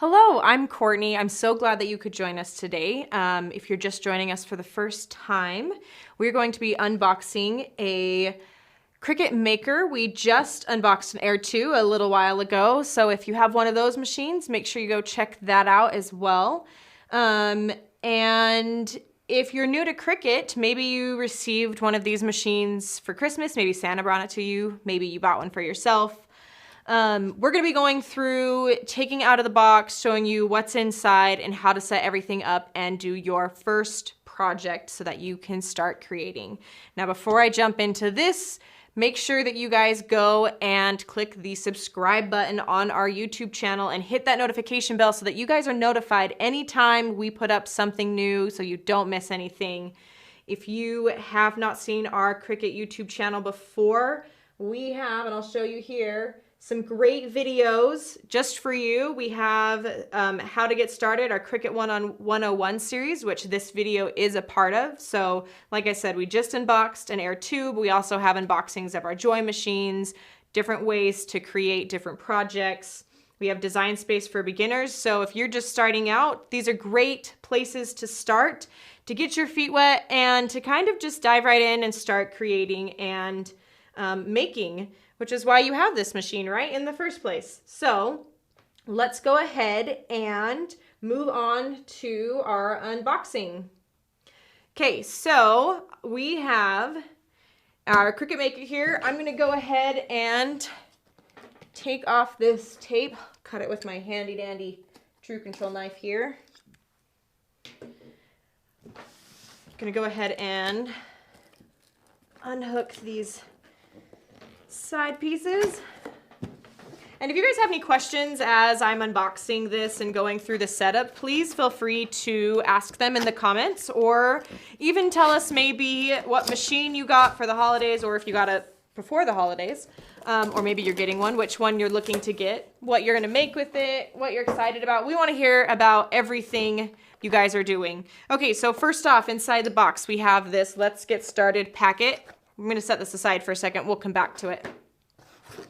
Hello, I'm Courtney. I'm so glad that you could join us today. If you're just joining us for the first time, we're going to be unboxing a Cricut Maker. We just unboxed an Air 2 a little while ago, so if you have one of those machines, make sure you go check that out as well. And if you're new to Cricut, maybe you received one of these machines for Christmas, maybe Santa brought it to you, maybe you bought one for yourself. We're going to be going through taking out of the box, showing you what's inside and how to set everything up and do your first project so that you can start creating. Now, before I jump into this, make sure that you guys go and click the subscribe button on our YouTube channel and hit that notification bell so that you guys are notified anytime we put up something new so you don't miss anything. If you have not seen our Cricut YouTube channel before, we have, and I'll show you here, some great videos just for you. We have how to get started, our Cricut 101 series, which this video is a part of. So like I said, we just unboxed an Air 2, but we also have unboxings of our Joy machines, different ways to create different projects. We have design space for beginners. So if you're just starting out, these are great places to start, to get your feet wet and to kind of just dive right in and start creating and making, which is why you have this machine, right, in the first place. So let's go ahead and move on to our unboxing. Okay, so we have our Cricut Maker here. I'm gonna go ahead and take off this tape, cut it with my handy dandy True Control knife here. Gonna go ahead and unhook these side pieces. And if you guys have any questions as I'm unboxing this and going through the setup, please feel free to ask them in the comments or even tell us maybe what machine you got for the holidays or if you got it before the holidays, or maybe you're getting one, which one you're looking to get, what you're gonna make with it, what you're excited about. We wanna hear about everything you guys are doing. Okay, so first off, inside the box, we have this Let's Get Started packet. I'm gonna set this aside for a second. We'll come back to it. I'm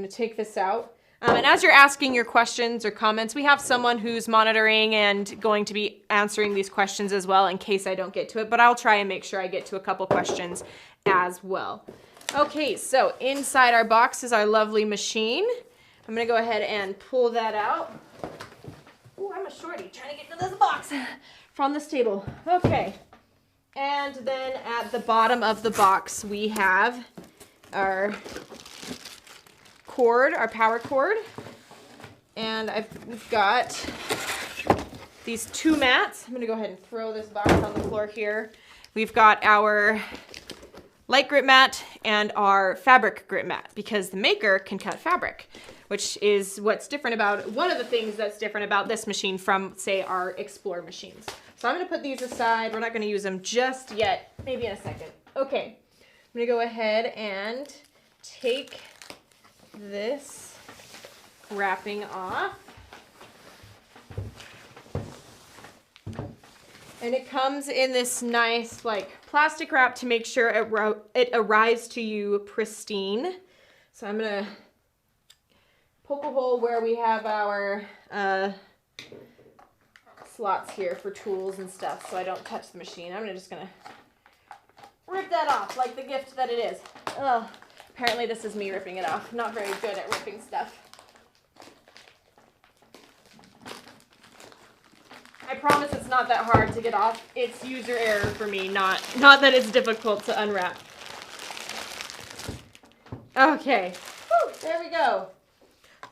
gonna take this out. And as you're asking your questions or comments, we have someone who's monitoring and going to be answering these questions as well in case I don't get to it, but I'll try and make sure I get to a couple questions as well. Okay, so inside our box is our lovely machine. I'm gonna go ahead and pull that out. Oh, I'm a shorty trying to get to this box from this table. Okay. And then at the bottom of the box, we have our cord, our power cord. And we've got these two mats. I'm gonna go ahead and throw this box on the floor here. We've got our light grip mat and our fabric grip mat because the Maker can cut fabric, which is what's different about, one of the things that's different about this machine from, say, our Explore machines. So I'm gonna put these aside. We're not gonna use them just yet, maybe in a second. Okay, I'm gonna go ahead and take this wrapping off. And it comes in this nice like plastic wrap to make sure it arrives to you pristine. So I'm gonna poke a hole where we have our slots here for tools and stuff so I don't touch the machine. I'm just gonna rip that off like the gift that it is. Oh, apparently this is me ripping it off. I'm not very good at ripping stuff. I promise it's not that hard to get off. It's user error for me, not that it's difficult to unwrap. Okay, whew, there we go.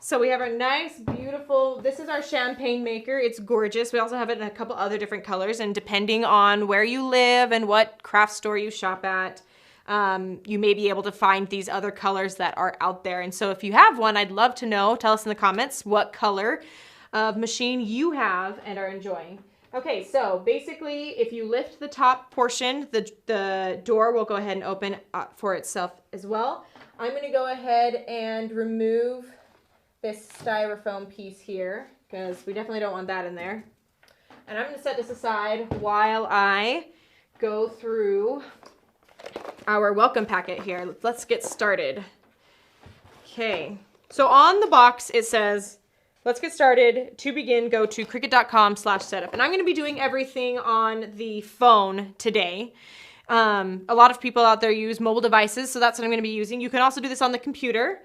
So we have our nice, beautiful, this is our champagne maker. It's gorgeous. We also have it in a couple other different colors, and depending on where you live and what craft store you shop at, you may be able to find these other colors that are out there. And so if you have one, I'd love to know. Tell us in the comments what color of machine you have and are enjoying. Okay, so basically, if you lift the top portion, the door will go ahead and open for itself as well. I'm gonna go ahead and remove this styrofoam piece here because we definitely don't want that in there. And I'm gonna set this aside while I go through our welcome packet here. Let's get started. Okay, so on the box it says let's get started. To begin, go to Cricut.com/setup. And I'm going to be doing everything on the phone today. A lot of people out there use mobile devices, so that's what I'm going to be using. You can also do this on the computer.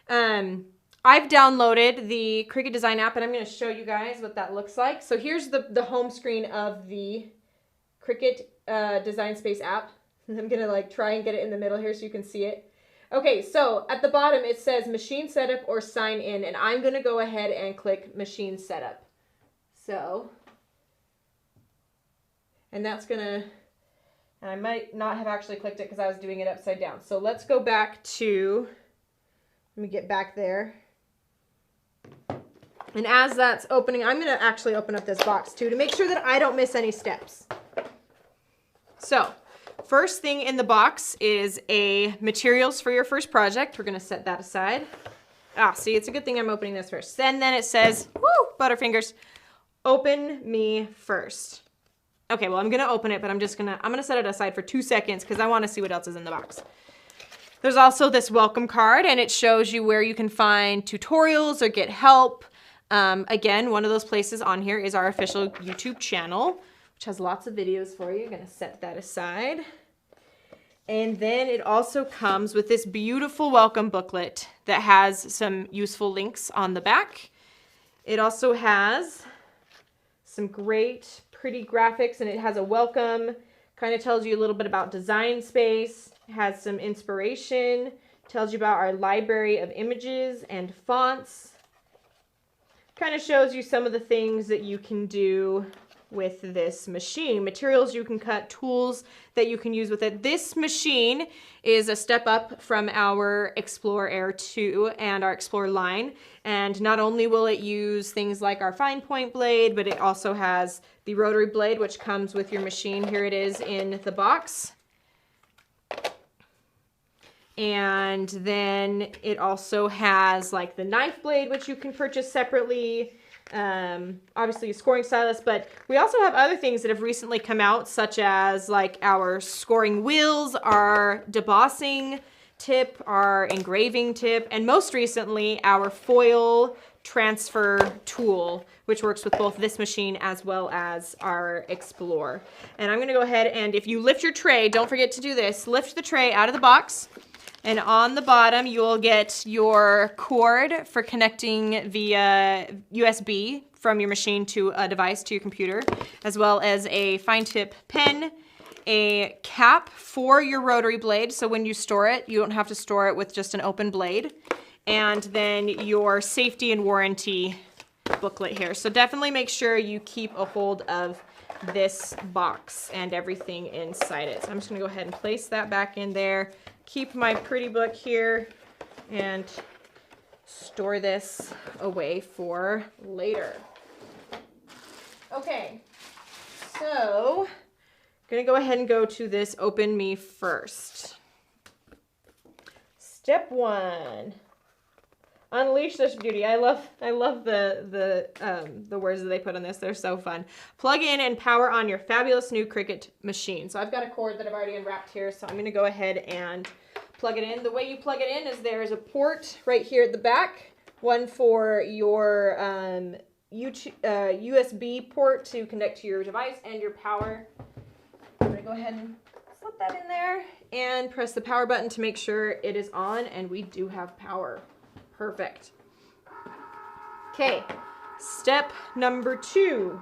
I've downloaded the Cricut Design app, and I'm going to show you guys what that looks like. So here's the home screen of the Cricut Design Space app. I'm going to like try and get it in the middle here so you can see it. Okay, so at the bottom it says machine setup or sign in, and I'm going to go ahead and click machine setup. So, and that's going to, and I might not have actually clicked it because I was doing it upside down. So let's go back to, let me get back there. And as that's opening, I'm going to actually open up this box too to make sure that I don't miss any steps. So, first thing in the box is a materials for your first project. We're going to set that aside. See, it's a good thing I'm opening this first. And then it says, woo, Butterfingers, open me first. Okay, well, I'm going to open it, but I'm going to set it aside for 2 seconds because I want to see what else is in the box. There's also this welcome card, and it shows you where you can find tutorials or get help. Again, one of those places on here is our official YouTube channel, which has lots of videos for you. You're going to set that aside. And then it also comes with this beautiful welcome booklet that has some useful links on the back. It also has some great, pretty graphics, and it has a welcome, kind of tells you a little bit about Design Space, it has some inspiration, tells you about our library of images and fonts. Kind of shows you some of the things that you can do with this machine. Materials you can cut, tools that you can use with it. This machine is a step up from our Explorer Air 2 and our Explorer line. And not only will it use things like our fine point blade, but it also has the rotary blade, which comes with your machine. Here it is in the box. And then it also has like the knife blade, which you can purchase separately. Obviously a scoring stylus, but we also have other things that have recently come out, such as like our scoring wheels, our debossing tip, our engraving tip, and most recently our foil transfer tool, which works with both this machine as well as our Explorer. And I'm going to go ahead and, if you lift your tray, don't forget to do this, lift the tray out of the box. And on the bottom, you'll get your cord for connecting via USB from your machine to a device, to your computer, as well as a fine tip pen, a cap for your rotary blade, so when you store it, you don't have to store it with just an open blade, and then your safety and warranty booklet here. So definitely make sure you keep a hold of this box and everything inside it. So I'm just going to go ahead and place that back in there. Keep my pretty book here and store this away for later. Okay, so I'm gonna go ahead and go to this open me first. Step 1, unleash this beauty. I love the words that they put on this. They're so fun. Plug in and power on your fabulous new Cricut machine. So I've got a cord that I've already unwrapped here, so I'm going to go ahead and plug it in. The way you plug it in is there's a port right here at the back, one for your USB port to connect to your device, and your power. I'm going to go ahead and slip that in there and press the power button to make sure it is on, and we do have power. Perfect. Okay, step number 2,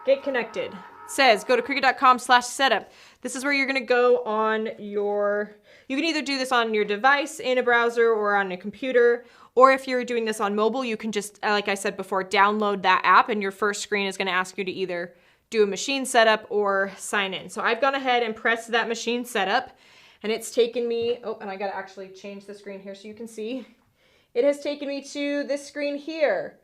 get connected. It says go to Cricut.com/setup. This is where you're going to go on your, you can either do this on your device in a browser or on a computer, or if you're doing this on mobile, you can just, like I said before, download that app, and your first screen is going to ask you to either do a machine setup or sign in. So I've gone ahead and pressed that machine setup, and it's taken me, oh, and I got to actually change the screen here so you can see. It has taken me to this screen here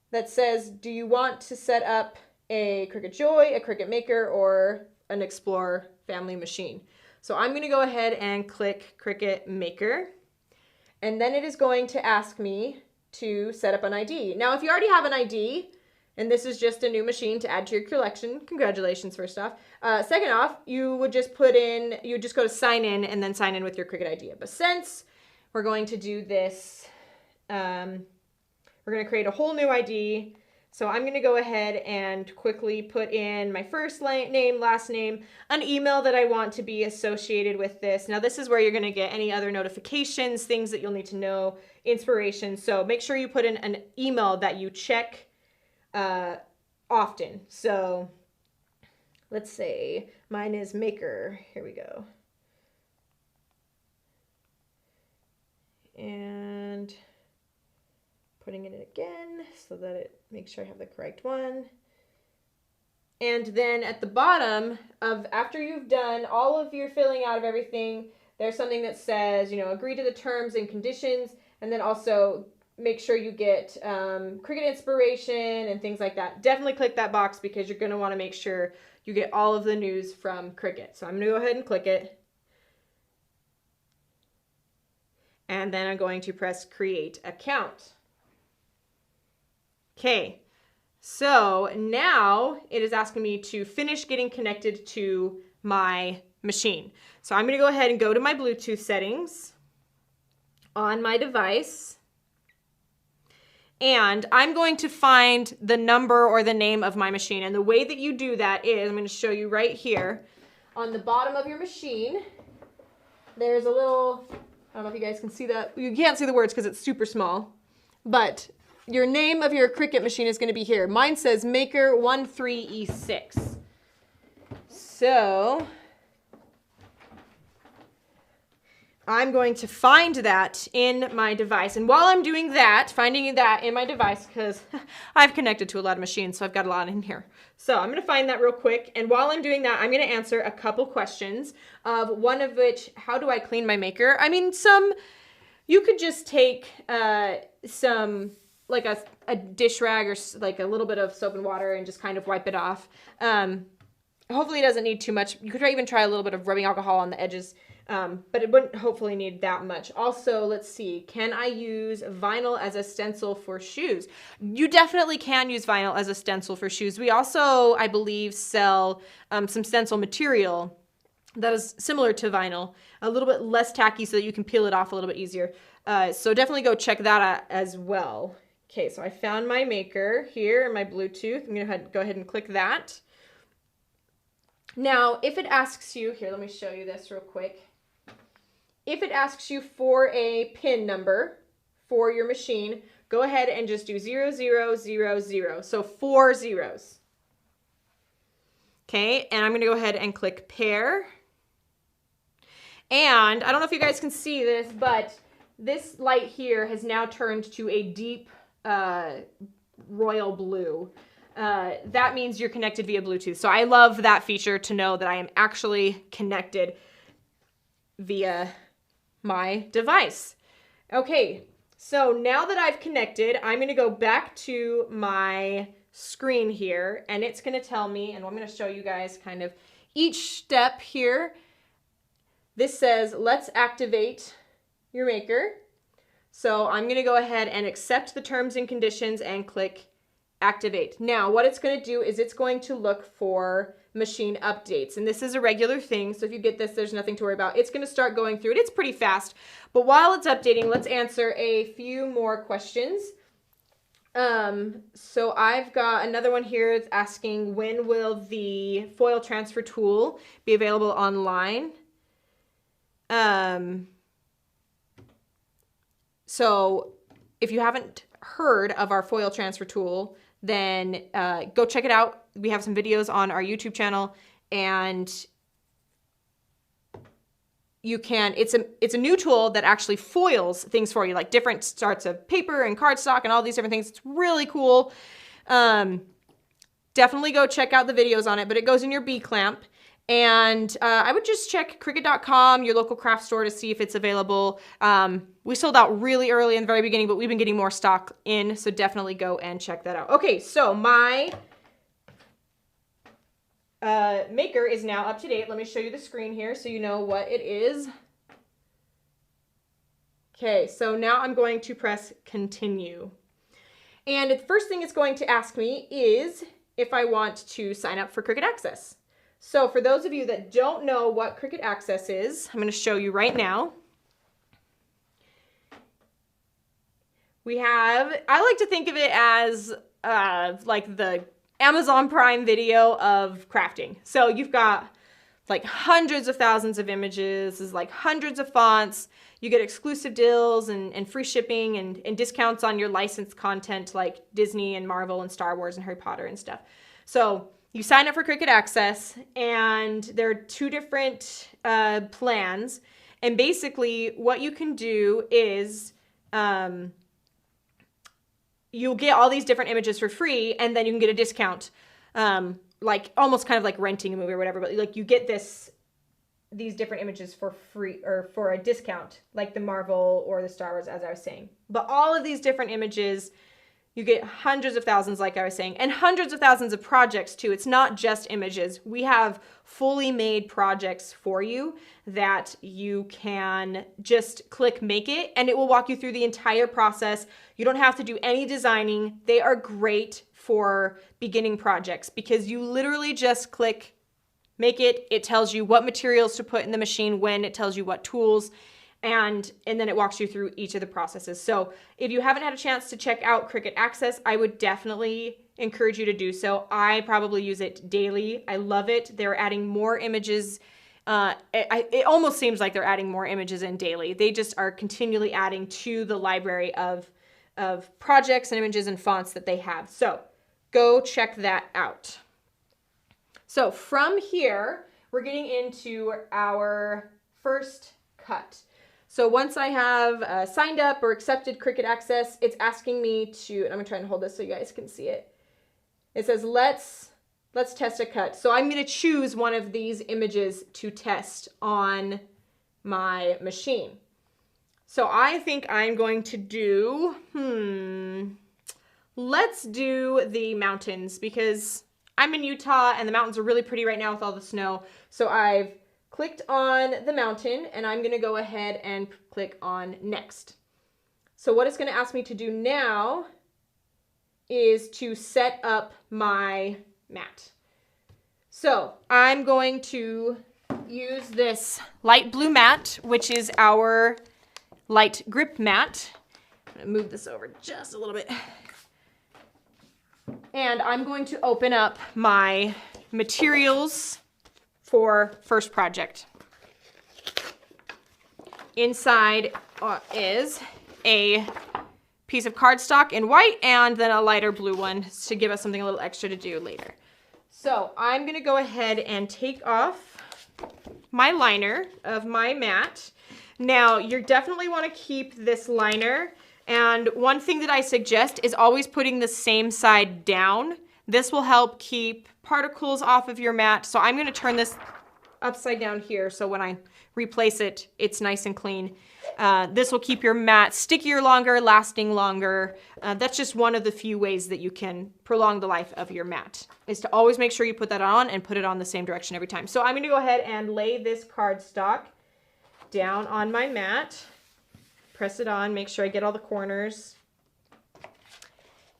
that says, do you want to set up a Cricut Joy, a Cricut Maker, or an Explorer family machine? So I'm going to go ahead and click Cricut Maker, and then it is going to ask me to set up an ID. Now, if you already have an ID, and this is just a new machine to add to your collection, congratulations first off. Second off, you would just put in, you would just go to sign in and then sign in with your Cricut ID. But since we're going to do this, we're We're going to create a whole new ID. So I'm going to go ahead and quickly put in my first name, last name, an email that I want to be associated with this. Now this is where you're going to get any other notifications, things that you'll need to know, inspiration. So make sure you put in an email that you check often. So let's say mine is Maker. Here we go. And putting it in again so that it makes sure I have the correct one. And then at the bottom of, after you've done all of your filling out of everything, there's something that says, you know, agree to the terms and conditions, and then also make sure you get Cricut inspiration and things like that. Definitely click that box because you're going to want to make sure you get all of the news from Cricut. So I'm going to go ahead and click it. And then I'm going to press create account. Okay, so now it is asking me to finish getting connected to my machine. So I'm going to go ahead and go to my Bluetooth settings on my device. And I'm going to find the number or the name of my machine. And the way that you do that is, I'm going to show you right here. On the bottom of your machine, there's a little, I don't know if you guys can see that. You can't see the words because it's super small. But your name of your Cricut machine is going to be here. Mine says Maker 13E6. So I'm going to find that in my device. And while I'm doing that, finding that in my device, because I've connected to a lot of machines, so I've got a lot in here. So I'm going to find that real quick. And while I'm doing that, I'm going to answer a couple questions, one of which, how do I clean my Maker? I mean, you could just take some, like a dish rag or like a little bit of soap and water and just kind of wipe it off. Hopefully it doesn't need too much. You could even try a little bit of rubbing alcohol on the edges, but it wouldn't hopefully need that much. Also, let's see, can I use vinyl as a stencil for shoes? You definitely can use vinyl as a stencil for shoes. We also, I believe, sell some stencil material that is similar to vinyl, a little bit less tacky so that you can peel it off a little bit easier. So definitely go check that out as well. Okay, so I found my Maker here in my Bluetooth. I'm gonna go ahead and click that. Now, if it asks you, here, let me show you this real quick. If it asks you for a PIN number for your machine, go ahead and just do 0000, so 4 zeros. Okay, and I'm gonna go ahead and click pair. And I don't know if you guys can see this, but this light here has now turned to a deep royal blue. That means you're connected via Bluetooth. So I love that feature to know that I am actually connected via my device. Okay, so now that I've connected, I'm going to go back to my screen here, and it's going to tell me, and I'm going to show you guys kind of each step here. This says, let's activate your Maker. So I'm going to go ahead and accept the terms and conditions and click activate. Now, what it's going to do is it's going to look for machine updates. And this is a regular thing. So if you get this, there's nothing to worry about. It's going to start going through it. It's pretty fast. But while it's updating, let's answer a few more questions. So I've got another one here. It's asking, when will the foil transfer tool be available online? So if you haven't heard of our foil transfer tool, then go check it out. We have some videos on our YouTube channel, and you can, it's a new tool that actually foils things for you, like different starts of paper and cardstock and all these different things. It's really cool. Definitely go check out the videos on it, but it goes in your B clamp. And I would just check Cricut.com, your local craft store, to see if it's available. We sold out really early in the very beginning, but we've been getting more stock in, so definitely go and check that out. Okay, so my Maker is now up to date. Let me show you the screen here so you know what it is. Okay, so now I'm going to press continue. And the first thing it's going to ask me is if I want to sign up for Cricut Access. So for those of you that don't know what Cricut Access is, I'm going to show you right now. I like to think of it as like the Amazon Prime Video of crafting. So you've got like hundreds of thousands of images, there's like hundreds of fonts. You get exclusive deals and free shipping and discounts on your licensed content like Disney and Marvel and Star Wars and Harry Potter and stuff. So you sign up for Cricut Access, and there are 2 different plans. And basically what you can do is you'll get all these different images for free, and then you can get a discount, like almost kind of like renting a movie or whatever, but like you get these different images for free or for a discount, like the Marvel or the Star Wars, as I was saying. But all of these different images, you get hundreds of thousands, like I was saying, and hundreds of thousands of projects too. It's not just images. We have fully made projects for you that you can just click make it, and it will walk you through the entire process. You don't have to do any designing. They are great for beginning projects because you literally just click make it. It tells you what materials to put in the machine when, it tells you what tools, and then it walks you through each of the processes. So if you haven't had a chance to check out Cricut Access, I would definitely encourage you to do so. I probably use it daily. I love it. They're adding more images. It almost seems like they're adding more images in daily. They just are continually adding to the library of projects and images and fonts that they have. So go check that out. So from here, we're getting into our first cut. So once I have signed up or accepted Cricut Access, it's asking me to, and I'm gonna try and hold this so you guys can see it. It says, let's test a cut. So I'm gonna choose one of these images to test on my machine. So I think I'm going to do, let's do the mountains, because I'm in Utah and the mountains are really pretty right now with all the snow. So I've clicked on the mountain, and I'm gonna go ahead and click on next. So what it's gonna ask me to do now is to set up my mat. So I'm going to use this light blue mat, which is our light grip mat. I'm gonna move this over just a little bit. And I'm going to open up my materials for first project. Inside is a piece of cardstock in white and then a lighter blue one to give us something a little extra to do later. So I'm gonna go ahead and take off my liner of my mat. Now you definitely wanna keep this liner, and one thing that I suggest is always putting the same side down. This will help keep particles off of your mat. So I'm gonna turn this upside down here so when I replace it, it's nice and clean. This will keep your mat stickier longer, lasting longer. That's just one of the few ways that you can prolong the life of your mat, is to always make sure you put that on and put it on the same direction every time. So I'm gonna go ahead and lay this cardstock down on my mat. Press it on, make sure I get all the corners.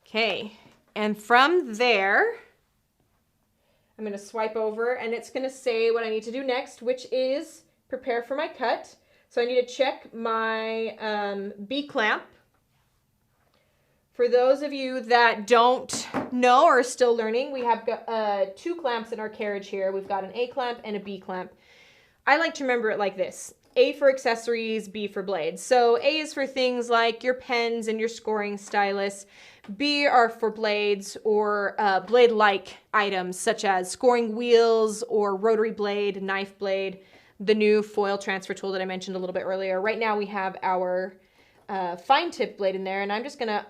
Okay, and from there, I'm gonna swipe over and it's gonna say what I need to do next, which is prepare for my cut. So I need to check my B-clamp. For those of you that don't know or are still learning, we have got 2 clamps in our carriage here. We've got an A-clamp and a B-clamp. I like to remember it like this. A for accessories, B for blades. So A is for things like your pens and your scoring stylus. B are for blades or blade-like items such as scoring wheels or rotary blade, knife blade, the new foil transfer tool that I mentioned a little bit earlier. Right now we have our fine tip blade in there, and I'm just gonna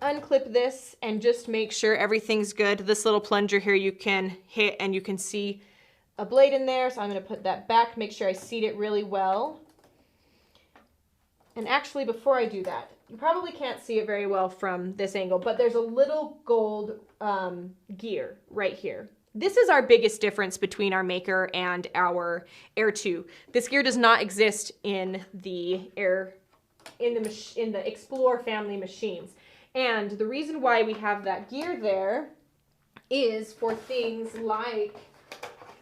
unclip this and just make sure everything's good. This little plunger here you can hit and you can see a blade in there, so I'm going to put that back, make sure I seat it really well. And actually, before I do that, you probably can't see it very well from this angle, but there's a little gold gear right here. This is our biggest difference between our Maker and our Air 2. This gear does not exist in the Explore family machines. And the reason why we have that gear there is for things like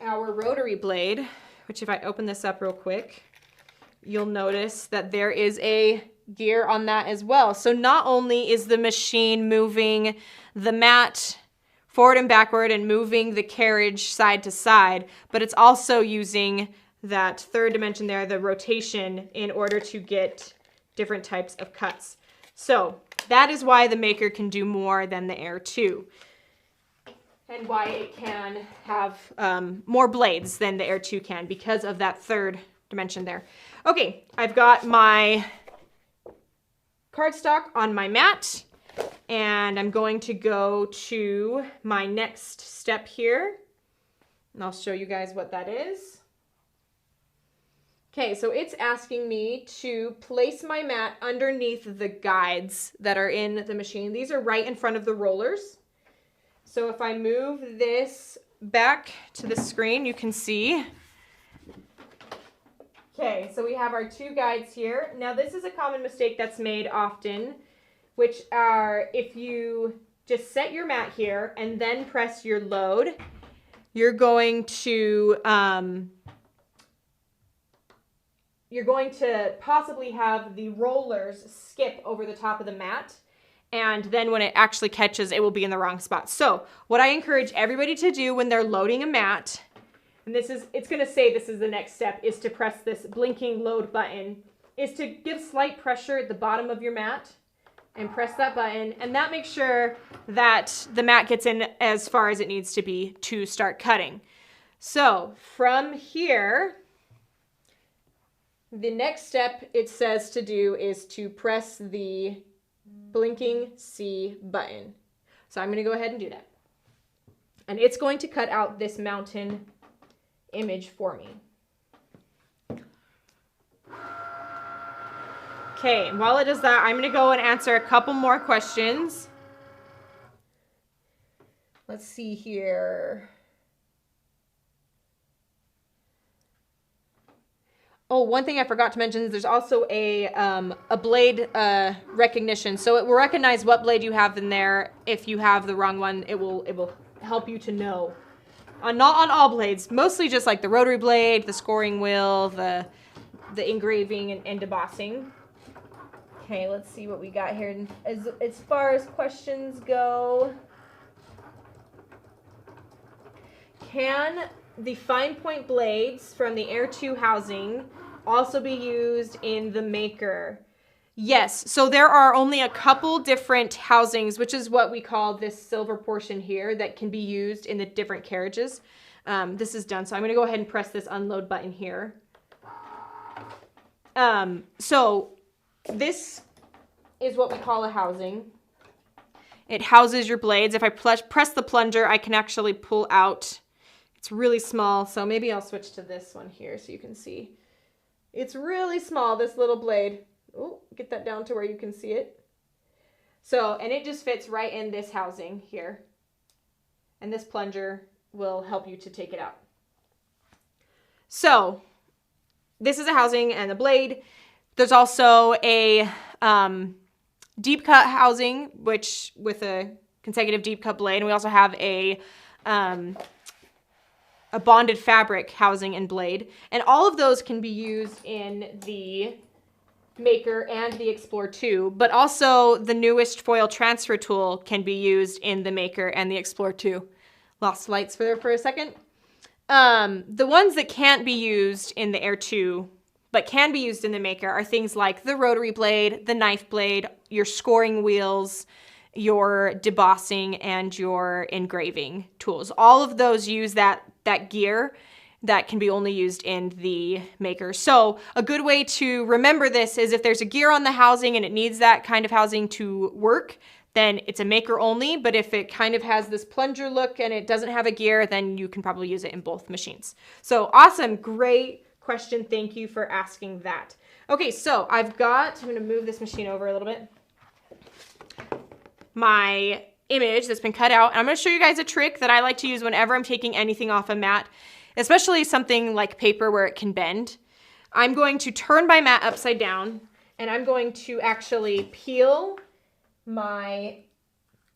our rotary blade, which if I open this up real quick, you'll notice that there is a gear on that as well. So not only is the machine moving the mat forward and backward and moving the carriage side to side, but it's also using that third dimension there, the rotation, in order to get different types of cuts. So that is why the Maker can do more than the Air 2, and why it can have more blades than the Air 2 can, because of that third dimension there. Okay, I've got my cardstock on my mat, and I'm going to go to my next step here, and I'll show you guys what that is. Okay, so it's asking me to place my mat underneath the guides that are in the machine. These are right in front of the rollers. So if I move this back to the screen, you can see. Okay, so we have our two guides here. Now this is a common mistake that's made often, which are if you just set your mat here and then press your load, you're going to possibly have the rollers skip over the top of the mat, and then when it actually catches, it will be in the wrong spot. So what I encourage everybody to do when they're loading a mat, and it's gonna say this is the next step, is to press this blinking load button, is to give slight pressure at the bottom of your mat and press that button, and that makes sure that the mat gets in as far as it needs to be to start cutting. So from here, the next step it says to do is to press the blinking C button. So I'm going to go ahead and do that. And it's going to cut out this mountain image for me. Okay, and while it does that, I'm going to go and answer a couple more questions. Let's see here. Oh, one thing I forgot to mention is there's also a blade recognition. So it will recognize what blade you have in there. If you have the wrong one, it will help you to know. Not on all blades, mostly just like the rotary blade, the scoring wheel, the engraving and debossing. Okay, let's see what we got here. As far as questions go, can the fine point blades from the Air 2 housing also be used in the Maker? Yes, so there are only a couple different housings, which is what we call this silver portion here, that can be used in the different carriages. This is done, so I'm going to go ahead and press this unload button here. So this is what we call a housing. It houses your blades. If I press the plunger, I can actually pull out. It's really small, so maybe I'll switch to this one here so you can see. It's really small, this little blade. Oh, get that down to where you can see it. So, and it just fits right in this housing here. And this plunger will help you to take it out. So, this is a housing and a blade. There's also a deep cut housing, which with a consecutive deep cut blade. And we also have a bonded fabric housing and blade. And all of those can be used in the Maker and the Explore 2, but also the newest foil transfer tool can be used in the Maker and the Explore 2. Lost lights for a second. The ones that can't be used in the Air 2, but can be used in the Maker, are things like the rotary blade, the knife blade, your scoring wheels, your debossing, and your engraving tools. All of those use that gear that can be only used in the Maker. So a good way to remember this is if there's a gear on the housing and it needs that kind of housing to work, then it's a Maker only. But if it kind of has this plunger look and it doesn't have a gear, then you can probably use it in both machines. So awesome, great question. Thank you for asking that. Okay, so I'm gonna move this machine over a little bit. My image that's been cut out. And I'm gonna show you guys a trick that I like to use whenever I'm taking anything off a mat, especially something like paper where it can bend. I'm going to turn my mat upside down and I'm going to actually peel my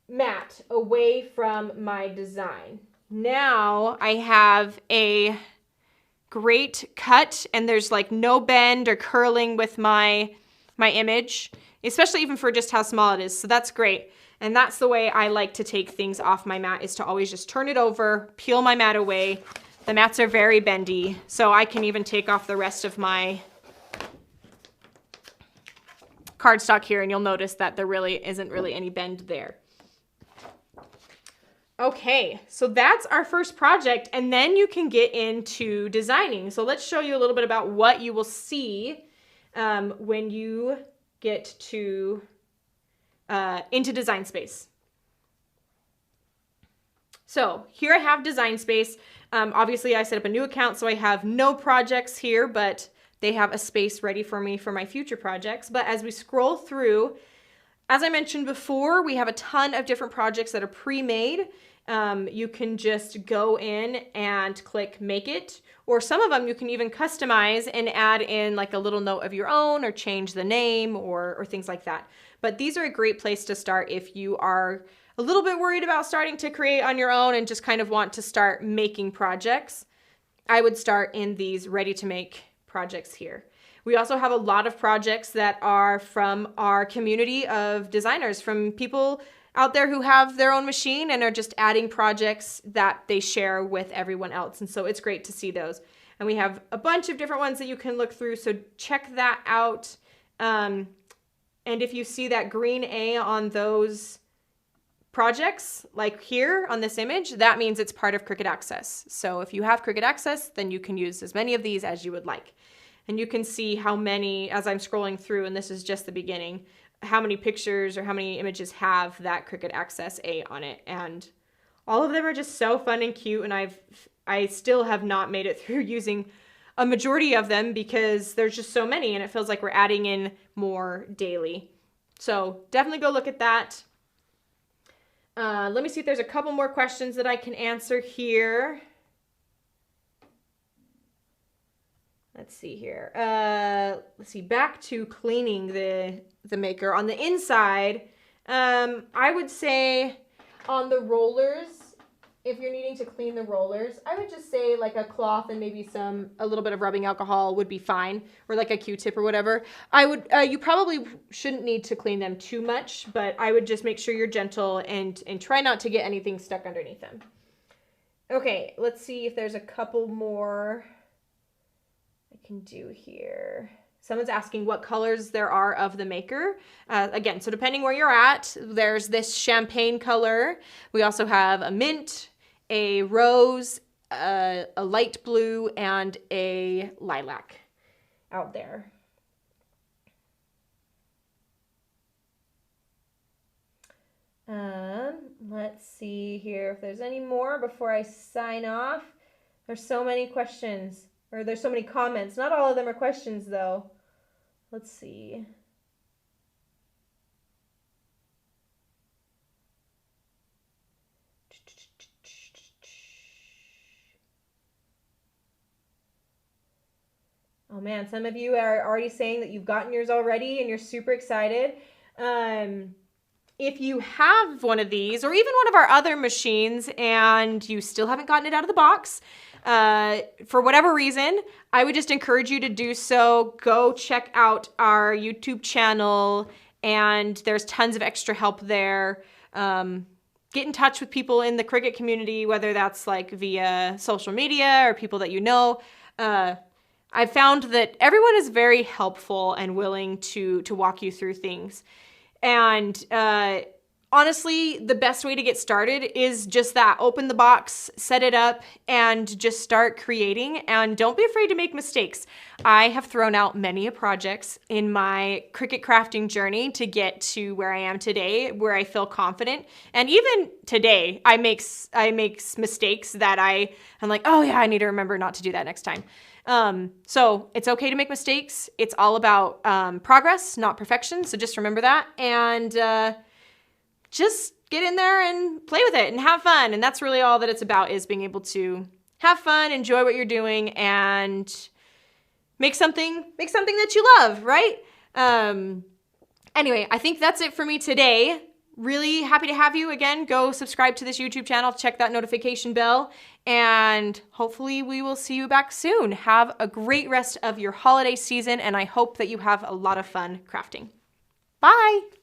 mat away from my design. Now I have a great cut and there's like no bend or curling with my my image, especially even for just how small it is. So that's great. And that's the way I like to take things off my mat, is to always just turn it over, peel my mat away. The mats are very bendy, so I can even take off the rest of my cardstock here, and you'll notice that there really isn't any bend there. Okay, so that's our first project, and then you can get into designing. So let's show you a little bit about what you will see when you get to into Design Space. So here I have Design Space. Obviously I set up a new account, so I have no projects here, but they have a space ready for me for my future projects. But as we scroll through, as I mentioned before, we have a ton of different projects that are pre-made. You can just go in and click Make It, or some of them you can even customize and add in like a little note of your own, or change the name, or things like that. But these are a great place to start if you are a little bit worried about starting to create on your own and just kind of want to start making projects. I would start in these ready to make projects here. We also have a lot of projects that are from our community of designers, from people out there who have their own machine and are just adding projects that they share with everyone else. And so it's great to see those. And we have a bunch of different ones that you can look through, so check that out. And if you see that green A on those projects, like here on this image, that means it's part of Cricut Access. So if you have Cricut Access, then you can use as many of these as you would like. And you can see how many, as I'm scrolling through, and this is just the beginning, how many pictures or how many images have that Cricut Access A on it. And all of them are just so fun and cute, and I still have not made it through using a majority of them because there's just so many, and it feels like we're adding in more daily. So definitely go look at that. Let me see if there's a couple more questions that I can answer here. Let's see here. Let's see, back to cleaning the maker. On the inside, I would say on the rollers, if you're needing to clean the rollers, I would just say like a cloth and maybe a little bit of rubbing alcohol would be fine, or like a Q-tip or whatever. You probably shouldn't need to clean them too much, but I would just make sure you're gentle and try not to get anything stuck underneath them. Okay, let's see if there's a couple more I can do here. Someone's asking what colors there are of the maker. Again, so depending where you're at, there's this champagne color. We also have a mint, a rose, a light blue, and a lilac out there. Let's see here if there's any more before I sign off. There's so many questions, or there's so many comments. Not all of them are questions though. Let's see. Oh man, some of you are already saying that you've gotten yours already and you're super excited. If you have one of these, or even one of our other machines, and you still haven't gotten it out of the box, for whatever reason, I would just encourage you to do so. Go check out our YouTube channel, and there's tons of extra help there. Get in touch with people in the Cricut community, whether that's like via social media or people that you know. I've found that everyone is very helpful and willing to walk you through things. And honestly, the best way to get started is just that. Open the box, set it up, and just start creating. And don't be afraid to make mistakes. I have thrown out many projects in my Cricut crafting journey to get to where I am today, where I feel confident. And even today, I make mistakes that I'm like, oh yeah, I need to remember not to do that next time. So it's okay to make mistakes. It's all about progress, not perfection. So just remember that, and just get in there and play with it and have fun. And that's really all that it's about, is being able to have fun, enjoy what you're doing, and make something that you love, right? Anyway, I think that's it for me today. Really happy to have you. Again, go subscribe to this YouTube channel, check that notification bell, and hopefully we will see you back soon. Have a great rest of your holiday season, and I hope that you have a lot of fun crafting. Bye!